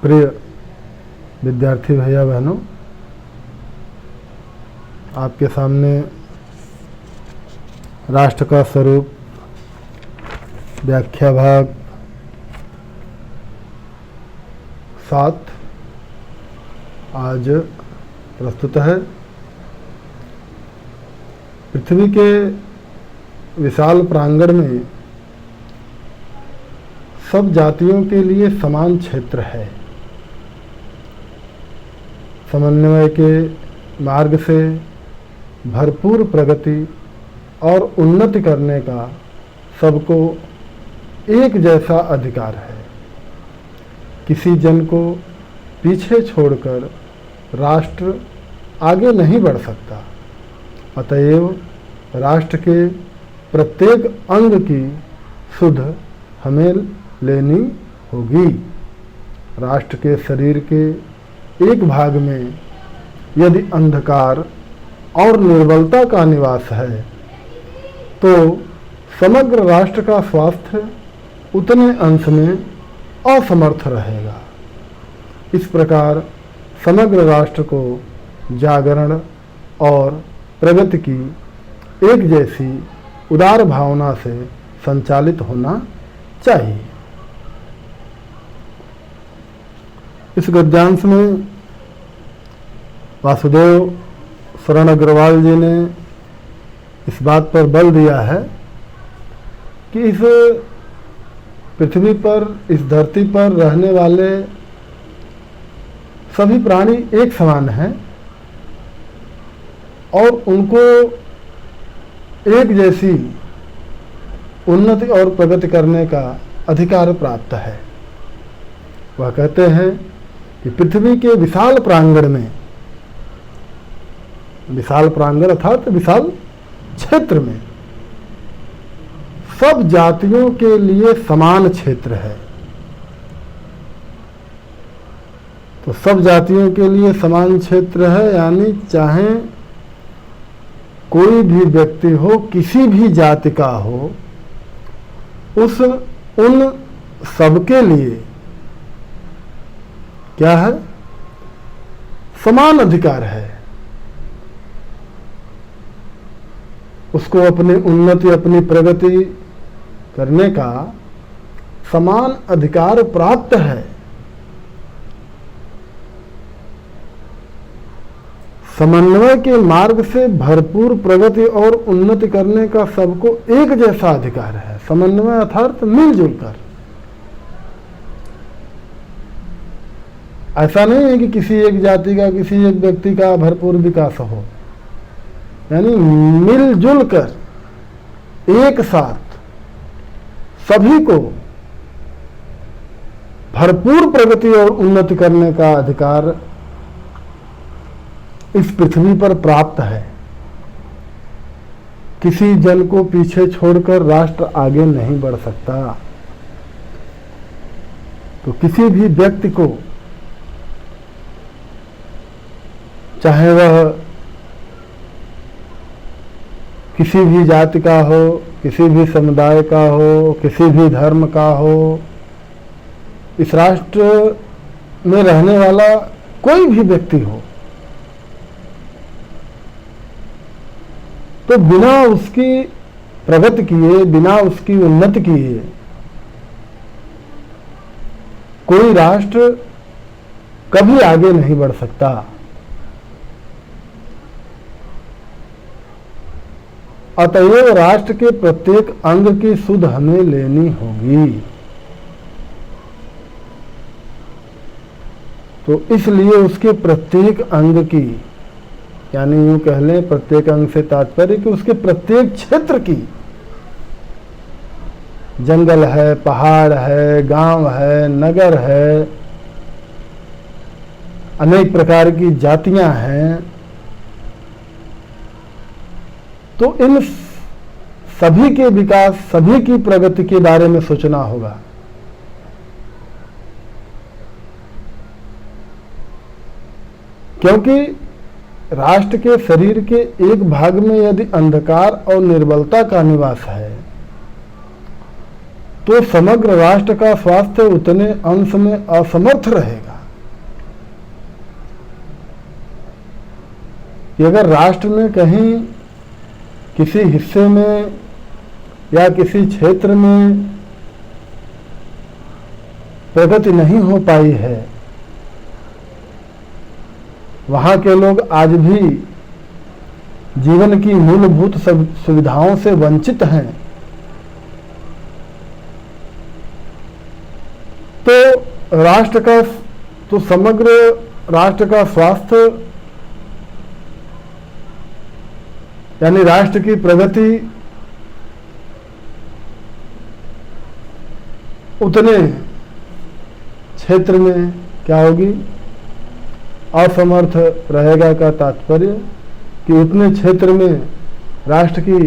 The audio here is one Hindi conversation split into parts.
प्रिय विद्यार्थी भैया बहनों, आपके सामने राष्ट्र का स्वरूप व्याख्या भाग 7 आज प्रस्तुत है। पृथ्वी के विशाल प्रांगण में सब जातियों के लिए समान क्षेत्र है। समन्वय के मार्ग से भरपूर प्रगति और उन्नति करने का सबको एक जैसा अधिकार है। किसी जन को पीछे छोड़कर राष्ट्र आगे नहीं बढ़ सकता। अतएव राष्ट्र के प्रत्येक अंग की सुध हमें लेनी होगी। राष्ट्र के शरीर के एक भाग में यदि अंधकार और निर्बलता का निवास है तो समग्र राष्ट्र का स्वास्थ्य उतने अंश में असमर्थ रहेगा। इस प्रकार समग्र राष्ट्र को जागरण और प्रगति की एक जैसी उदार भावना से संचालित होना चाहिए। इस गद्यांश में वासुदेव शरण अग्रवाल जी ने इस बात पर बल दिया है कि इस पृथ्वी पर, इस धरती पर रहने वाले सभी प्राणी एक समान हैं और उनको एक जैसी उन्नति और प्रगति करने का अधिकार प्राप्त है। वह कहते हैं कि पृथ्वी के विशाल प्रांगण में, विशाल प्रांगण अर्थात विशाल क्षेत्र में सब जातियों के लिए समान क्षेत्र है। तो सब जातियों के लिए समान क्षेत्र है, यानी चाहे कोई भी व्यक्ति हो, किसी भी जाति का हो, उन सबके लिए क्या है? समान अधिकार है। उसको अपनी उन्नति, अपनी प्रगति करने का समान अधिकार प्राप्त है। समन्वय के मार्ग से भरपूर प्रगति और उन्नति करने का सबको एक जैसा अधिकार है। समन्वय अर्थात मिलजुल कर। ऐसा नहीं है कि किसी एक जाति का, किसी एक व्यक्ति का भरपूर विकास हो, यानी मिलजुल कर एक साथ सभी को भरपूर प्रगति और उन्नति करने का अधिकार इस पृथ्वी पर प्राप्त है। किसी जन को पीछे छोड़कर राष्ट्र आगे नहीं बढ़ सकता। तो किसी भी व्यक्ति को, चाहे वह किसी भी जाति का हो, किसी भी समुदाय का हो, किसी भी धर्म का हो, इस राष्ट्र में रहने वाला कोई भी व्यक्ति हो, तो बिना उसकी प्रगति किए, बिना उसकी उन्नति किए कोई राष्ट्र कभी आगे नहीं बढ़ सकता। अतएव राष्ट्र के प्रत्येक अंग की सुध हमें लेनी होगी। तो इसलिए उसके प्रत्येक अंग की, यानी यूं कह लें प्रत्येक अंग से तात्पर्य कि उसके प्रत्येक क्षेत्र की, जंगल है, पहाड़ है, गांव है, नगर है, अनेक प्रकार की जातियां हैं, तो इन सभी के विकास, सभी की प्रगति के बारे में सोचना होगा। क्योंकि राष्ट्र के शरीर के एक भाग में यदि अंधकार और निर्बलता का निवास है तो समग्र राष्ट्र का स्वास्थ्य उतने अंश में असमर्थ रहेगा। कि अगर राष्ट्र में कहीं किसी हिस्से में या किसी क्षेत्र में प्रगति नहीं हो पाई है, वहाँ के लोग आज भी जीवन की मूलभूत सुविधाओं से वंचित हैं, तो राष्ट्र का, तो समग्र राष्ट्र का स्वास्थ्य यानी राष्ट्र की प्रगति उतने क्षेत्र में क्या होगी, असमर्थ रहेगा का तात्पर्य कि उतने क्षेत्र में राष्ट्र की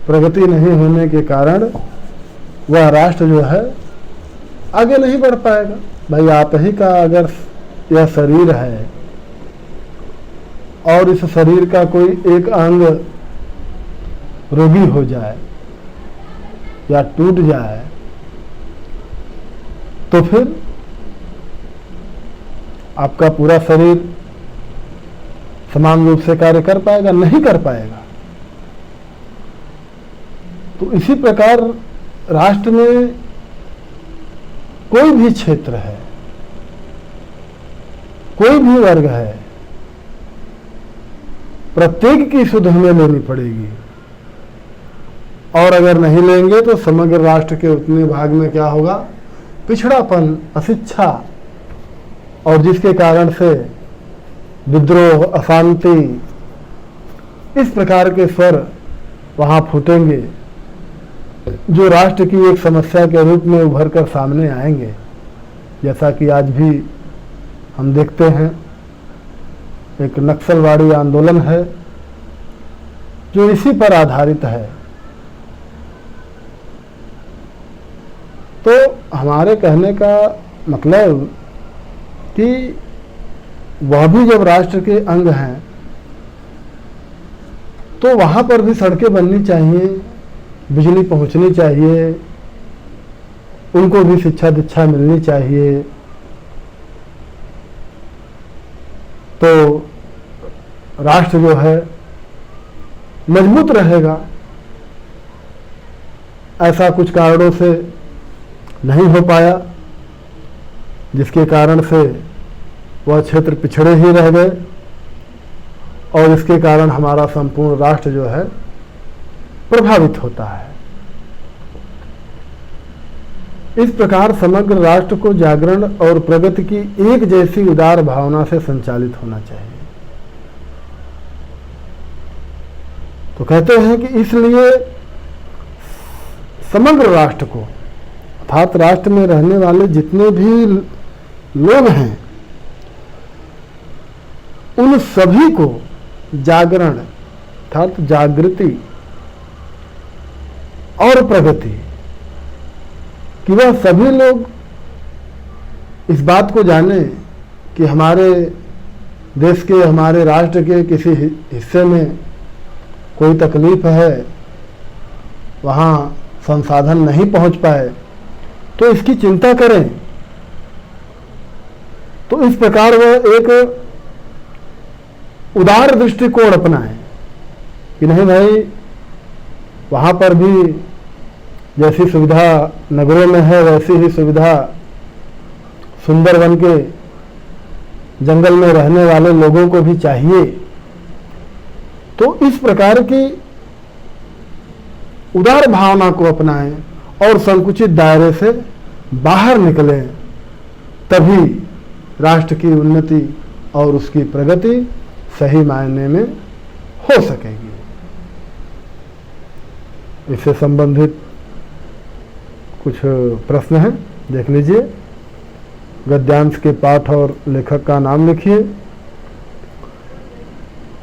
प्रगति नहीं होने के कारण वह राष्ट्र जो है आगे नहीं बढ़ पाएगा। भाई आप ही का अगर यह शरीर है और इस शरीर का कोई एक अंग रोगी हो जाए या टूट जाए तो फिर आपका पूरा शरीर समान रूप से कार्य कर पाएगा? नहीं कर पाएगा। तो इसी प्रकार राष्ट्र में कोई भी क्षेत्र है, कोई भी वर्ग है, प्रत्येक की सुध हमें लेनी पड़ेगी, और अगर नहीं लेंगे तो समग्र राष्ट्र के उतने भाग में क्या होगा, पिछड़ापन, अशिक्षा, और जिसके कारण से विद्रोह, अशांति, इस प्रकार के स्वर वहां फूटेंगे जो राष्ट्र की एक समस्या के रूप में उभर कर सामने आएंगे। जैसा कि आज भी हम देखते हैं एक नक्सलवाड़ी आंदोलन है जो इसी पर आधारित है। तो हमारे कहने का मतलब कि वह भी जब राष्ट्र के अंग हैं तो वहां पर भी सड़कें बननी चाहिए, बिजली पहुंचनी चाहिए, उनको भी शिक्षा दीक्षा मिलनी चाहिए, तो राष्ट्र जो है मजबूत रहेगा। ऐसा कुछ कारणों से नहीं हो पाया जिसके कारण से वह क्षेत्र पिछड़े ही रह गए, और इसके कारण हमारा संपूर्ण राष्ट्र जो है प्रभावित होता है। इस प्रकार समग्र राष्ट्र को जागरण और प्रगति की एक जैसी उदार भावना से संचालित होना चाहिए। तो कहते हैं कि इसलिए समग्र राष्ट्र को, अर्थात राष्ट्र में रहने वाले जितने भी लोग हैं, उन सभी को जागरण अर्थात जागृति और प्रगति, कि वह सभी लोग इस बात को जाने कि हमारे देश के, हमारे राष्ट्र के किसी हिस्से में कोई तकलीफ है, वहाँ संसाधन नहीं पहुँच पाए, तो इसकी चिंता करें। तो इस प्रकार वह एक उदार दृष्टिकोण अपनाएं कि नहीं भाई, वहाँ पर भी जैसी सुविधा नगरों में है वैसी ही सुविधा सुंदरवन के जंगल में रहने वाले लोगों को भी चाहिए। तो इस प्रकार की उदार भावना को अपनाएं और संकुचित दायरे से बाहर निकलें, तभी राष्ट्र की उन्नति और उसकी प्रगति सही मायने में हो सकेगी। इससे संबंधित कुछ प्रश्न हैं, देख लीजिए। गद्यांश के पाठ और लेखक का नाम लिखिए।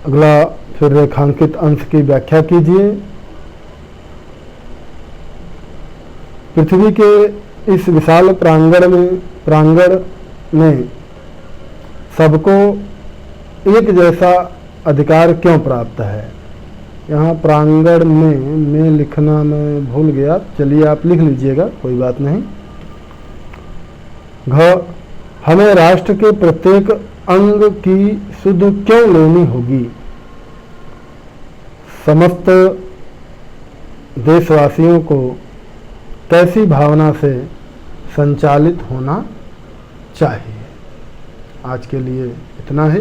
अगला फिर रेखांकित अंश की व्याख्या कीजिए। पृथ्वी के इस विशाल प्रांगण में सबको एक जैसा अधिकार क्यों प्राप्त है? यहाँ प्रांगण में लिखना मैं भूल गया, चलिए आप लिख लीजिएगा, कोई बात नहीं। हमें राष्ट्र के प्रत्येक अंग की सुध क्यों लेनी होगी? समस्त देशवासियों को कैसी भावना से संचालित होना चाहिए। आज के लिए इतना ही।